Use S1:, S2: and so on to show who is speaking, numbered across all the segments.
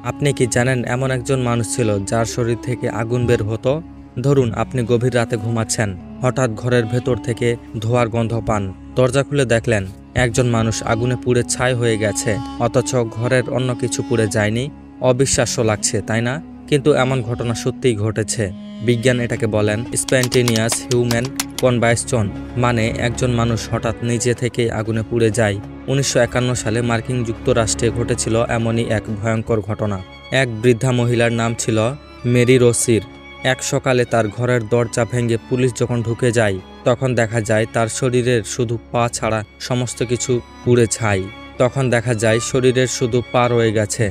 S1: আপনি কি জানেন এমন একজন মানুষ ছিল যার শরীর থেকে আগুন বের হতো? ধরুন আপনি গভীর রাতে ঘুমাচ্ছেন, হঠাৎ ঘরের ভেতর থেকে ধোঁয়ার গন্ধ পান। দরজা খুলে দেখলেন একজন মানুষ আগুনে পুড়ে ছাই হয়ে গেছে, অথচ ঘরের অন্য কিছু পুড়ে যায়নি। অবিশ্বাস্য লাগছে, তাই না? কিন্তু এমন ঘটনা সত্যিই ঘটেছে। বিজ্ঞান এটাকে বলেন স্পন্টেনিয়াস হিউম্যান কম্বাসশন, মানে একজন মানুষ হঠাৎ নিজে থেকে আগুনে পুড়ে যায়। 1951 সালে মার্কিন যুক্তরাষ্ট্রে ঘটেছিল এমনই এক ভয়ঙ্কর ঘটনা। এক বৃদ্ধা মহিলার নাম ছিল মেরি রোসির। এক সকালে তার ঘরের দরজা ভেঙে পুলিশ যখন ঢুকে যায়, তখন দেখা যায় তার শরীরের শুধু পা ছাড়া সমস্ত কিছু পুড়ে ছাই। তখন দেখা যায় শরীরের শুধু পা রয়ে গেছে,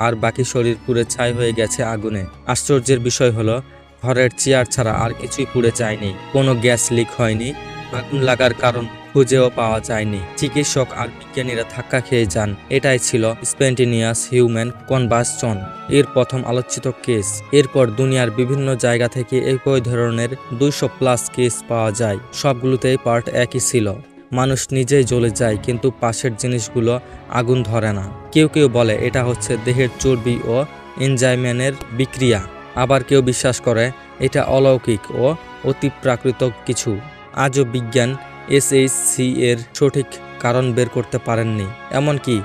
S1: আর বাকি শরীর পুড়ে ছাই হয়ে গেছে আগুনে। আশ্চর্যের বিষয় হলো, ঘরের চেয়ার ছাড়া আর কিছুই পুড়ে যায়নি, কোনো গ্যাস লিক হয়নি, আগুন লাগার কারণ খুঁজেও পাওয়া যায়নি। চিকিৎসক আর বিজ্ঞানীরা ধাক্কা খেয়ে যান। এটাই ছিল স্পন্টেনিয়াস হিউম্যান কম্বাসশন এর প্রথম আলোচিত কেস। এরপর দুনিয়ার বিভিন্ন জায়গা থেকে একই ধরনের 200+ কেস পাওয়া যায়। সবগুলোতেই পার্ট একই ছিল, মানুষ নিজেই জ্বলে যায় কিন্তু পাশের জিনিসগুলো আগুন ধরে না। কেউ কেউ বলে এটা হচ্ছে দেহের চর্বি ও এনজাইমের বিক্রিয়া। আবার কেউ বিশ্বাস করে এটা অলৌকিক ও অতিপ্রাকৃত কিছু। আজও বিজ্ঞান SHC এর সঠিক কারণ বের করতে পারেননি। এমনকি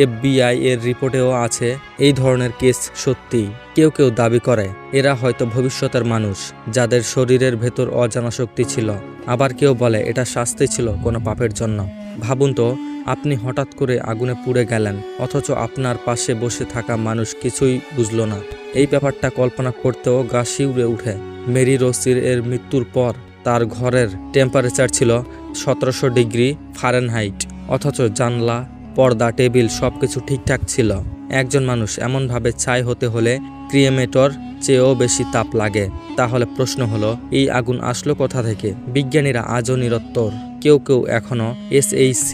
S1: FBI এর রিপোর্টেও আছে এই ধরনের কেস সত্যি। কেউ কেউ দাবি করে এরা হয়তো ভবিষ্যতের মানুষ, যাদের শরীরের ভেতর অজানা শক্তি ছিল। আবার কেউ বলে এটা শাস্তি ছিল কোনো পাপের জন্য। ভাবুন তো, আপনি হঠাৎ করে আগুনে পুড়ে গেলেন, অথচ আপনার পাশে বসে থাকা মানুষ কিছুই বুঝল না। এই ব্যাপারটা কল্পনা করতেও গা শিউরে উঠে। মেরি রোসির এর মৃত্যুর পর তার ঘরের টেম্পারেচার ছিল 1700 ডিগ্রি ফারেনহাইট, অথচ জানলা, পর্দা, টেবিল সবকিছু ঠিকঠাক ছিল। একজন মানুষ এমনভাবে ছাই হতে হলে ক্রিয়েমেটর চেয়েও বেশি তাপ লাগে। তাহলে প্রশ্ন হলো, এই আগুন আসলো কোথা থেকে? বিজ্ঞানীরা আজও নিরুত্তর। কেউ কেউ এখনো SHC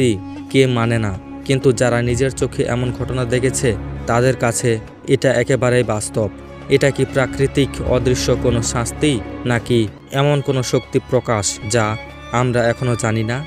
S1: কে মানে না, কিন্তু যারা নিজের চোখে এমন ঘটনা দেখেছে তাদের কাছে এটা একেবারেই বাস্তব। এটা কি প্রাকৃতিক অদৃশ্য কোনো শাস্তি, নাকি এমন কোনো শক্তি প্রকাশ যা আমরা এখনো জানি না?